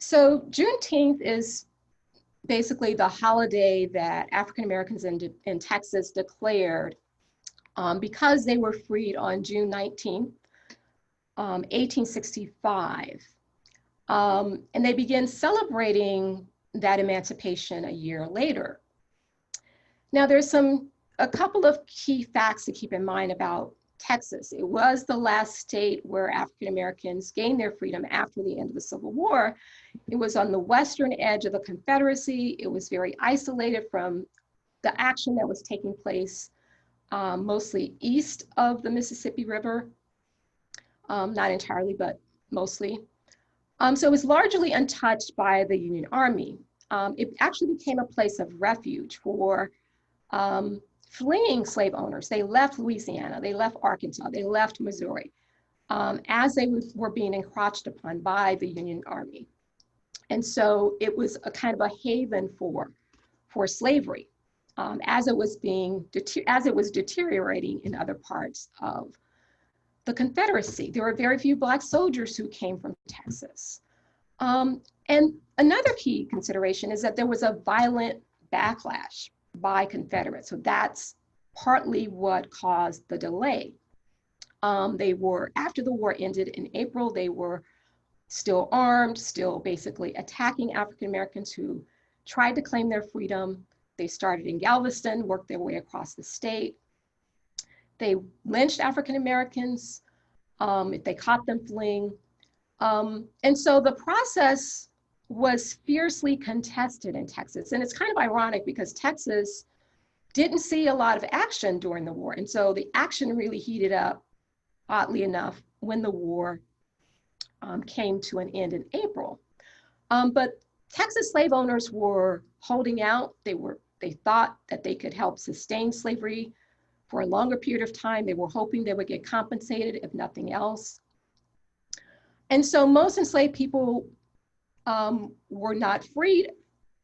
So Juneteenth is basically the holiday that African Americans in Texas declared because they were freed on June 19th, 1865. And they began celebrating that emancipation a year later. Now there's a couple of key facts to keep in mind about Texas. It was the last state where African Americans gained their freedom after the end of the Civil War. It was on the western edge of the Confederacy. It was very isolated from the action that was taking place mostly east of the Mississippi River. Not entirely, but mostly. So it was largely untouched by the Union Army. It actually became a place of refuge for fleeing slave owners. They left Louisiana, they left Arkansas, they left Missouri as they were being encroached upon by the Union Army. And so it was a kind of a haven for slavery as it was deteriorating in other parts of the Confederacy. There were very few Black soldiers who came from Texas. And another key consideration is that there was a violent backlash by Confederates. So that's partly what caused the delay. After the war ended in April, they were still armed, still basically attacking African Americans who tried to claim their freedom. They started in Galveston, worked their way across the state. They lynched African Americans if they caught them fleeing. And so the process was fiercely contested in Texas. And it's kind of ironic because Texas didn't see a lot of action during the war. And so the action really heated up, oddly enough, when the war came to an end in April. But Texas slave owners were holding out. They thought that they could help sustain slavery for a longer period of time. They were hoping they would get compensated, if nothing else. And so most enslaved people were not freed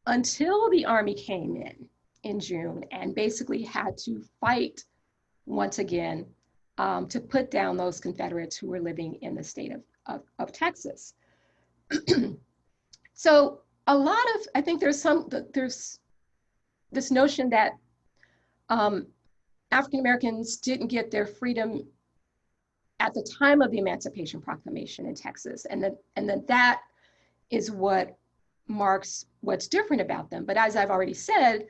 until the Army came in June and basically had to fight once again to put down those Confederates who were living in the state of Texas. So I think there's this notion that African Americans didn't get their freedom at the time of the Emancipation Proclamation in Texas, and that is what marks what's different about them. But as I've already said,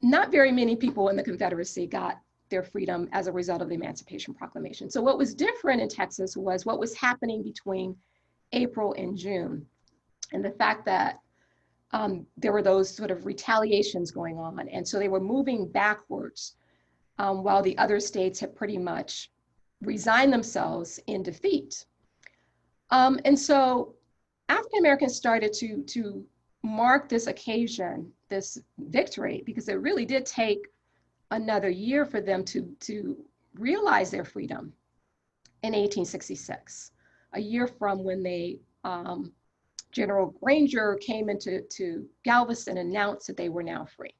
not very many people in the Confederacy got their freedom as a result of the Emancipation Proclamation. So what was different in Texas was what was happening between April and June, and the fact that there were those sort of retaliations going on. And so they were moving backwards while the other states had pretty much resigned themselves in defeat. And so African Americans started to mark this occasion, this victory, because it really did take another year for them to realize their freedom in 1866, a year from when they General Granger came into Galveston and announced that they were now free.